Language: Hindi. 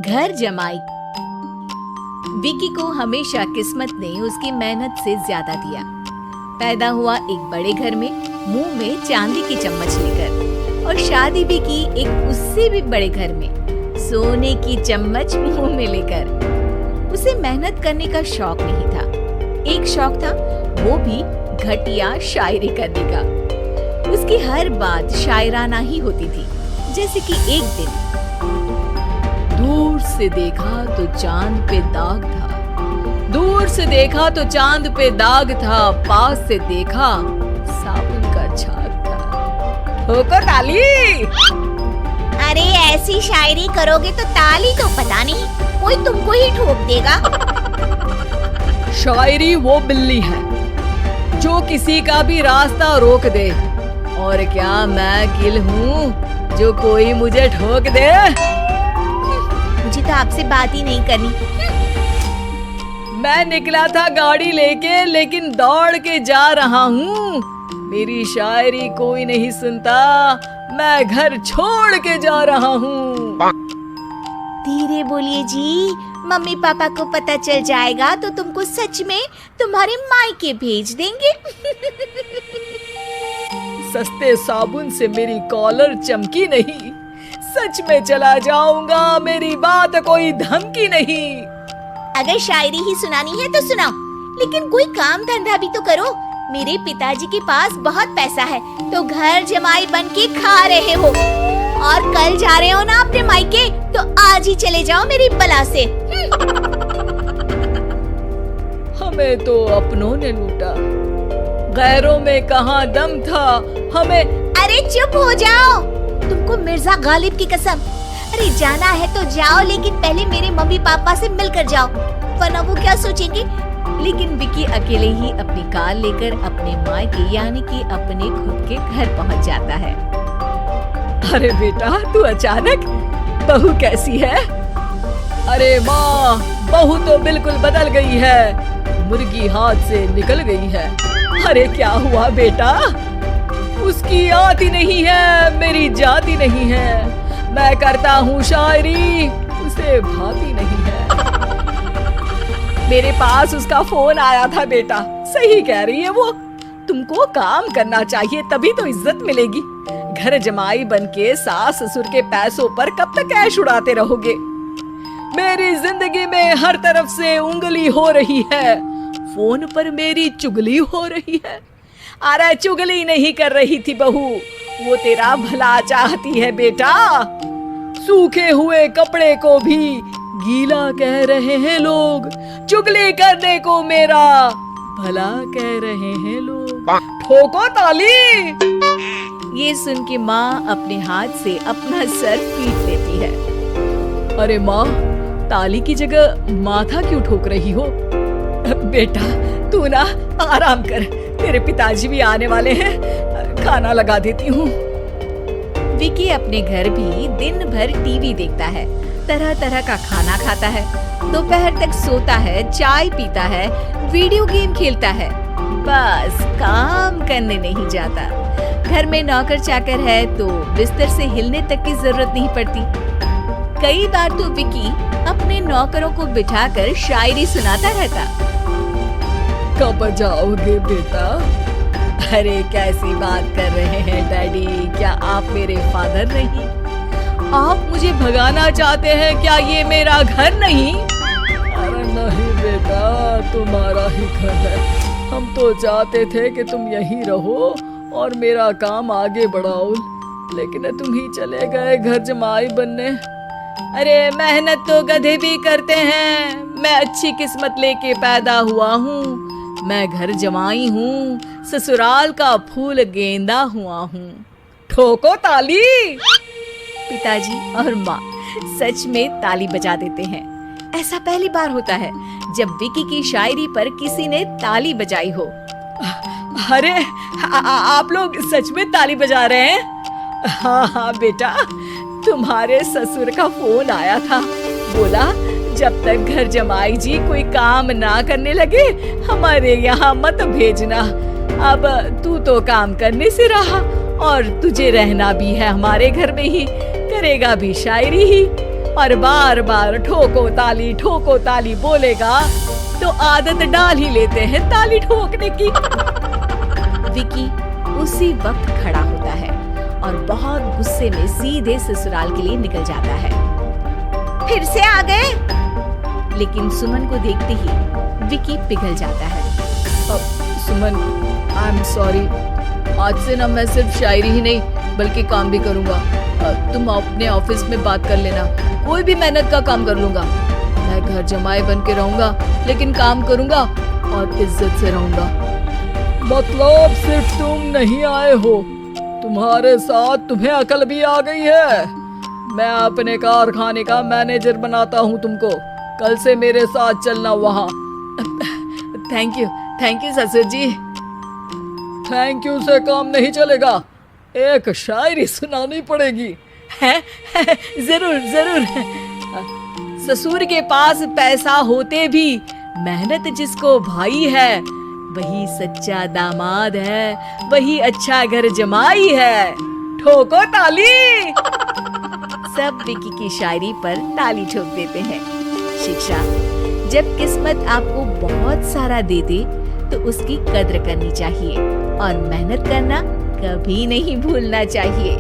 घर जमाई। विकी को हमेशा किस्मत ने उसकी मेहनत से ज्यादा दिया। पैदा हुआ एक बड़े घर में, मुंह में चांदी की चम्मच लेकर, और शादी भी की एक उससे भी बड़े घर में, सोने की चम्मच मुंह में लेकर। उसे मेहनत करने का शौक नहीं था। एक शौक था, वो भी घटिया शायरी करने का। उसकी हर बात शायराना ही होती थी। जैसे कि एक दिन, दूर से देखा तो चांद पे दाग था, दूर से देखा तो चांद पे दाग था, पास से देखा साबुन का छाग था। ठोको ताली। अरे ऐसी शायरी करोगे तो ताली तो पता नहीं, कोई तुमको ही ठोक देगा। शायरी वो बिल्ली है जो किसी का भी रास्ता रोक दे, और क्या मैं किल हूँ जो कोई मुझे ठोक दे। मुझे तो आपसे बात ही नहीं करनी। मैं निकला था गाड़ी लेके, लेकिन दौड़ के जा रहा हूँ। मेरी शायरी कोई नहीं सुनता, मैं घर छोड़ के जा रहा हूँ। धीरे बोलिए जी, मम्मी पापा को पता चल जाएगा तो तुमको सच में तुम्हारे मायके भेज देंगे। सस्ते साबुन से मेरी कॉलर चमकी नहीं, सच में चला जाऊंगा, मेरी बात कोई धमकी नहीं। अगर शायरी ही सुनानी है तो सुनाओ, लेकिन कोई काम धंधा भी तो करो। मेरे पिताजी के पास बहुत पैसा है, तो घर जमाई बन के खा रहे हो, और कल जा रहे हो ना अपने मायके, तो आज ही चले जाओ मेरी बला से। हमें तो अपनों ने लूटा, गैरों में कहाँ दम था हमें। अरे चुप हो जाओ, तुमको मिर्जा गालिब की कसम। अरे जाना है तो जाओ, लेकिन पहले मेरे मम्मी पापा से मिलकर जाओ, वरना वो क्या सोचेंगे। लेकिन विकी अकेले ही अपनी कार लेकर अपने मायके यानी कि अपने खुद के घर पहुंच जाता है। अरे बेटा, तू अचानक, बहू कैसी है? अरे माँ, बहू तो बिल्कुल बदल गई है, मुर्गी हाथ से निकल गई है। अरे क्या हुआ बेटा? उसकी आती नहीं है, मेरी जाती नहीं है। मैं करता हूँ शायरी, उसे भाती नहीं है। मेरे पास उसका फोन आया था बेटा, सही कह रही है वो। तुमको काम करना चाहिए, तभी तो इज्जत मिलेगी। घर जमाई बनके सास ससुर के पैसों पर कब तक ऐश उड़ाते रहोगे? मेरी जिंदगी में हर तरफ से उंगली हो रही है, फोन पर मेरी चुगली हो रही है। अरे चुगली नहीं कर रही थी बहू, वो तेरा भला चाहती है बेटा। सूखे हुए कपड़े को भी गीला कह रहे हैं लोग, चुगली करने को मेरा भला कह रहे हैं लोग। ठोको ताली। ये सुन के माँ अपने हाथ से अपना सर पीट लेती है। अरे माँ, ताली की जगह माथा क्यों ठोक रही हो? बेटा तू ना आराम कर, तेरे पिताजी भी आने वाले हैं, खाना लगा देती हूँ। विकी अपने घर भी दिन भर टीवी देखता है, तरह तरह का खाना खाता है, दोपहर तक सोता है, चाय पीता है, वीडियो गेम खेलता है, बस काम करने नहीं जाता। घर में नौकर चाकर है तो बिस्तर से हिलने तक की जरूरत नहीं पड़ती। कई बार तो विकी अपने नौकरों को बिठाकर शायरी सुनाता रहता। कब जाओगे बेटा? अरे कैसी बात कर रहे हैं डैडी, क्या आप मेरे फादर नहीं? आप मुझे भगाना चाहते हैं क्या? ये मेरा घर नहीं। अरे नहीं बेटा, तुम्हारा ही घर है। हम तो चाहते थे कि तुम यहीं रहो और मेरा काम आगे बढ़ाओ, लेकिन तुम ही चले गए घर जमाई बनने। अरे मेहनत तो गधे भी करते हैं, मैं अच्छी किस्मत लेके पैदा हुआ हूँ, मैं घर जमाई हूँ, ससुराल का फूल गेंदा हुआ हूँ। ठोको ताली। पिताजी और माँ सच में ताली बजा देते हैं। ऐसा पहली बार होता है जब विकी की शायरी पर किसी ने ताली बजाई हो। अरे आप लोग सच में ताली बजा रहे हैं? हाँ हाँ बेटा, तुम्हारे ससुर का फोन आया था, बोला जब तक घर जमाई जी कोई काम ना करने लगे हमारे यहाँ मत भेजना। अब तू तो काम करने से रहा और तुझे रहना भी है हमारे घर में ही, करेगा भी शायरी ही। और बार बार ठोको ताली बोलेगा तो आदत डाल ही लेते हैं ताली ठोकने की। विकी उसी वक्त खड़ा होता है और बहुत गुस्से में सीधे ससुराल के लिए निकल जाता है। फिर से आ गए? लेकिन सुमन को देखते ही विकी पिघल जाता है। सुमन, आई एम सॉरी, आज से ना मैं सिर्फ शायरी ही नहीं बल्कि काम भी करूंगा। तुम अपने ऑफिस में बात कर लेना, कोई भी मेहनत का काम कर लूंगा। मैं घर जमाई बन के रहूंगा लेकिन काम करूंगा और इज्जत से रहूंगा। मतलब सिर्फ तुम नहीं आए हो, तुम्हारे साथ तुम्हें अकल भी आ गई है। मैं अपने कारखाने का मैनेजर बनाता हूँ तुमको, कल से मेरे साथ चलना वहाँ। थैंक यू ससुर जी। थैंक यू से काम नहीं चलेगा, एक शायरी सुनानी पड़ेगी। है? जरूर। ससुर के पास पैसा होते भी मेहनत जिसको भाई है, वही सच्चा दामाद है, वही अच्छा घर जमाई है। ठोको ताली। सब विकी की शायरी पर ताली ठोक देते हैं। शिक्षा, जब किस्मत आपको बहुत सारा दे दे तो उसकी कद्र करनी चाहिए और मेहनत करना कभी नहीं भूलना चाहिए।